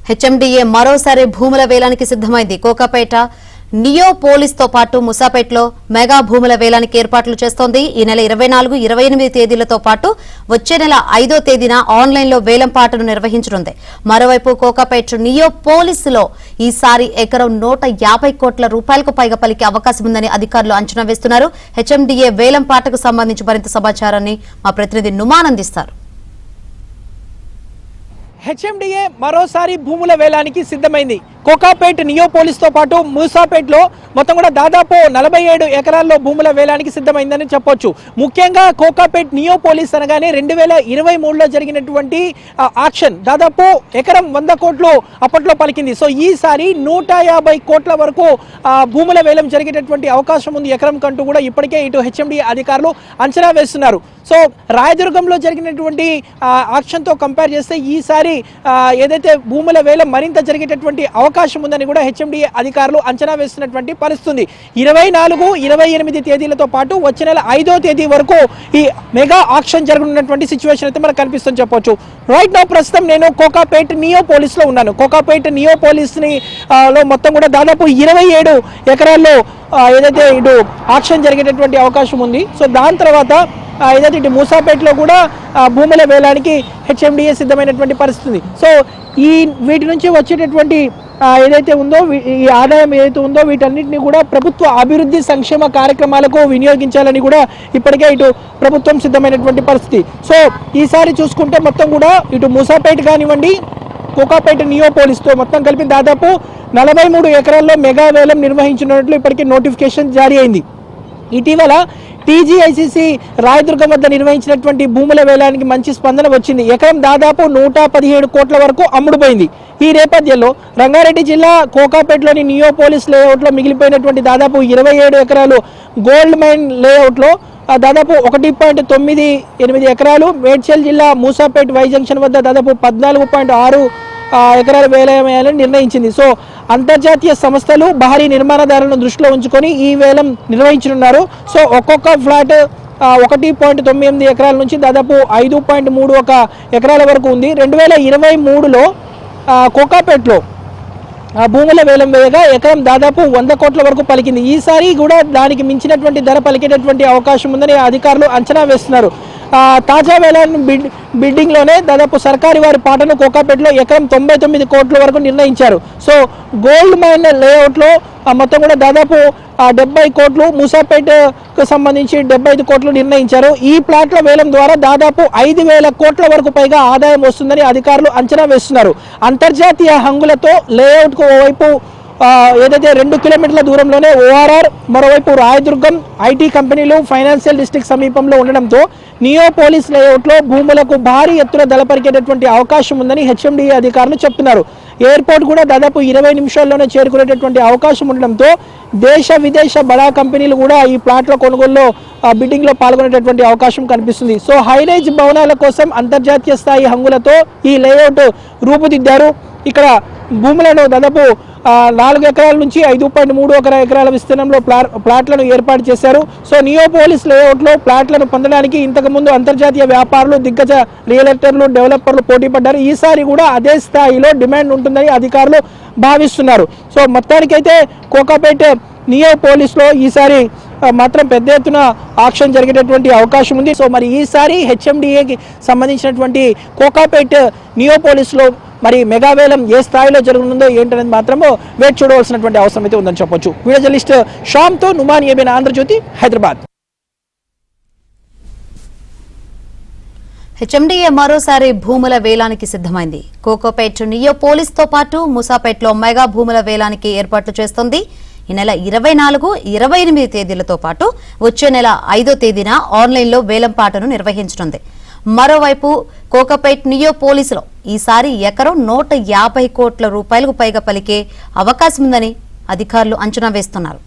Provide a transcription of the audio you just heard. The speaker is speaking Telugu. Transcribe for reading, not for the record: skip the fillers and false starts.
హెచ్ఎండిఏ మరోసారి భూముల వేలానికి సిద్ధమైంది. కోకాపేట నియో పోలీస్ తో పాటు ముసాపేట్లో మెగా భూముల వేలానికి ఏర్పాట్లు చేస్తోంది. ఈ నెల 24, 28 తేదీలతో పాటు వచ్చే నెల 5వ తేదీన ఆన్లైన్లో వేలంపాటను నిర్వహించనుంది. మరోవైపు కోకాపేట నియో పోలీసులో ఈసారి ఎకరం 150 కోట్ల రూపాయలకు పైగా పలికే అవకాశం ఉందని అధికారులు అంచనా వేస్తున్నారు. హెచ్ఎండిఏ వేలంపాటకు సంబంధించి మరింత సమాచారాన్ని మా ప్రతినిధి నుమాన్ అందిస్తారు. హెచ్ఎండిఏ మరోసారి భూముల వేలానికి సిద్ధమైంది. కోకాపేట్ నియో పోలీస్ తో పాటు మూసాపేట్లో మొత్తం కూడా దాదాపు 47 ఎకరాల్లో భూముల వేలానికి సిద్ధమైందని చెప్పొచ్చు. ముఖ్యంగా కోకాపేట్ నియో పోలీస్ అనగానే 2023లో జరిగినటువంటి ఆక్షన్ దాదాపు ఎకరం 100 కోట్లు అప్పట్లో పలికింది. సో ఈసారి 150 కోట్ల వరకు భూముల వేలం జరిగేటటువంటి అవకాశం ఉంది ఎకరం కంటూ కూడా ఇప్పటికే ఇటు హెచ్ఎండిఏ అధికారులు అంచనా వేస్తున్నారు. సో రాయదుర్గంలో జరిగినటువంటి ఆక్షన్తో కంపేర్ చేస్తే ఈసారి ఏదైతే భూముల వేలం మరింత జరిగేటటువంటి అవకాశం ఉందని కూడా హెచ్ఎండిఏ అధికారులు అంచనా వేస్తున్నటువంటి పరిస్థితి. 24, 28 తేదీలతో పాటు వచ్చే నెల 5వ తేదీ వరకు ఈ మెగా ఆక్షన్ జరగనున్నటువంటి సిచ్యువేషన్ అయితే మనకు కనిపిస్తుంది చెప్పొచ్చు. రైట్ నౌ ప్రస్తుతం నేను కోకాపేట్ నియో పోలీస్ లో ఉన్నాను. కోకాపేట్ నియో పోలీస్ లో మొత్తం కూడా దాదాపు 27 ఎకరాల్లో ఏదైతే ఇటు ఆక్షన్ జరిగేటటువంటి అవకాశం ఉంది. సో దాని తర్వాత ఏదైతే ఇటు మూసాపేటలో కూడా భూముల వేలానికి హెచ్ఎండిఏ సిద్ధమైనటువంటి పరిస్థితి. సో వీటి నుంచి వచ్చేటటువంటి ఏదైతే ఉందో ఈ ఆదాయం ఏదైతే ఉందో వీటన్నిటిని కూడా ప్రభుత్వ అభివృద్ధి సంక్షేమ కార్యక్రమాలకు వినియోగించాలని కూడా ఇప్పటికే ఇటు ప్రభుత్వం సిద్ధమైనటువంటి పరిస్థితి. సో ఈసారి చూసుకుంటే మొత్తం కూడా ఇటు మూసాపేట కానివ్వండి, కోకాపేట నియో పోలీస్తో మొత్తం కలిపి దాదాపు 43 ఎకరాల్లో మెగా వేలం నిర్వహించినట్లు ఇప్పటికే నోటిఫికేషన్ జారీ అయింది. ఇటీవల టీజీఐసీసీ రాయదుర్గం వద్ద నిర్వహించినటువంటి భూముల వేలానికి మంచి స్పందన వచ్చింది. ఎకరం దాదాపు 117 కోట్ల వరకు అమ్ముడుపోయింది. ఈ నేపథ్యంలో రంగారెడ్డి జిల్లా కోకాపేటలోని నియో పోలీస్ లేఅవుట్లో మిగిలిపోయినటువంటి దాదాపు 27 ఎకరాలు గోల్డ్ మైన్ లేఅవుట్లో దాదాపు 1.98 ఎకరాలు, మేడ్చల్ జిల్లా మూసాపేట్ వై జంక్షన్ వద్ద దాదాపు 14.6 ఎకరాల వేలమేయాలని నిర్ణయించింది. సో అంతర్జాతీయ సంస్థలు భారీ నిర్మాణదారులను దృష్టిలో ఉంచుకొని ఈ వేలం నిర్వహించనున్నారు. సో ఒక్కొక్క ఫ్లాట్ 1.98 ఎకరాల నుంచి దాదాపు 5.31 ఎకరాల వరకు ఉంది. 2023లో కోకాపేట్లో భూముల వేలం వేయగా ఎకరం దాదాపు 100 కోట్ల వరకు పలికింది. ఈసారి కూడా దానికి మించినటువంటి ధర పలికేటటువంటి అవకాశం ఉందని అధికారులు అంచనా వేస్తున్నారు. తాజా వేలాన్ని బిడ్డింగ్లోనే దాదాపు సర్కారీ వారి పాటను కోకాపేటలో ఎకరం 99 కోట్ల వరకు నిర్ణయించారు. సో గోల్డ్ మైన్ లేఅవుట్లో మొత్తం కూడా దాదాపు 70 కోట్లు, మూసాపేటకు సంబంధించి 75 కోట్లు నిర్ణయించారు. ఈ ప్లాట్ల వేలం ద్వారా దాదాపు 5,000 కోట్ల వరకు పైగా ఆదాయం వస్తుందని అధికారులు అంచనా వేస్తున్నారు. అంతర్జాతీయ హంగులతో లేఅవుట్కు ఓవైపు ఏదైతే 2 కిలోమీటర్ల దూరంలోనే ఓఆర్ఆర్, మరోవైపు రాయదుర్గం ఐటీ కంపెనీలు ఫైనాన్షియల్ డిస్ట్రిక్ట్ సమీపంలో ఉండడంతో నియో పోలీస్ లేఅవుట్లో భూములకు భారీ ఎత్తున దళపరికేటటువంటి అవకాశం ఉందని హెచ్ఎండిఏ అధికారులు చెప్తున్నారు. ఎయిర్పోర్ట్ కూడా దాదాపు 20 నిమిషాల్లోనే చేరుకునేటటువంటి అవకాశం ఉండడంతో దేశ విదేశ బడా కంపెనీలు కూడా ఈ ప్లాట్ల కొనుగోలులో బిడ్డింగ్లో పాల్గొనేటటువంటి అవకాశం కనిపిస్తుంది. సో హైరైజ్ భవనాల కోసం అంతర్జాతీయ స్థాయి హంగులతో ఈ లేఅవుట్ రూపుదిద్దారు. ఇక్కడ భూములను దాదాపు 4 ఎకరాల నుంచి 5.31 ఎకరాల విస్తీర్ణంలో ప్లాట్లను ఏర్పాటు చేశారు. సో నియో పోలీస్ లేఅవుట్లో ప్లాట్లను పొందడానికి ఇంతకుముందు అంతర్జాతీయ వ్యాపారులు, దిగ్గజ రియల్టర్లు, డెవలపర్లు పోటీ పడ్డారు. ఈసారి కూడా అదే స్థాయిలో డిమాండ్ ఉంటుందని అధికారులు భావిస్తున్నారు. సో మొత్తానికైతే కోకాపేట నియో పోలీస్లో ఈసారి మాత్రం పెద్ద ఎత్తున ఆక్షన్ జరిగేటటువంటి అవకాశం ఉంది. సో మరి ఈసారి హెచ్ఎండిఏకి సంబంధించినటువంటి కోకాపేట నియో పోలీస్లో మరి మెగా వేలం ఏ స్థాయిలో జరుగుతుందో ఏంటనేది మాత్రము వేచి చూడవలసినటువంటి అవసరం అయితే ఉందని చెప్పొచ్చు. వీడియో జర్నలిస్ట్ శ్యామ్తో నుమాన్, ఏబిఎన్ ఆంధ్రజ్యోతి, హైదరాబాద్. హెచ్ఎండిఏ మరోసారి భూముల వేలానికి సిద్ధమైంది. కోకాపేట నియో పోలీస్ తో పాటు ముసాపేట్లో మెగా భూముల వేలానికి ఏర్పాట్లు చేస్తోంది. ఈ నెల 24, 28 తేదీలతో పాటు వచ్చే నెల 5వ తేదీన ఆన్లైన్లో వేలంపాటను నిర్వహించనుంది. మరోవైపు కోకాపేట్ నియో పోలీసులో ఈసారి ఎకరం 150 కోట్ల రూపాయలకు పైగా పలికే అవకాశం ఉందని అధికారులు అంచనా వేస్తున్నారు.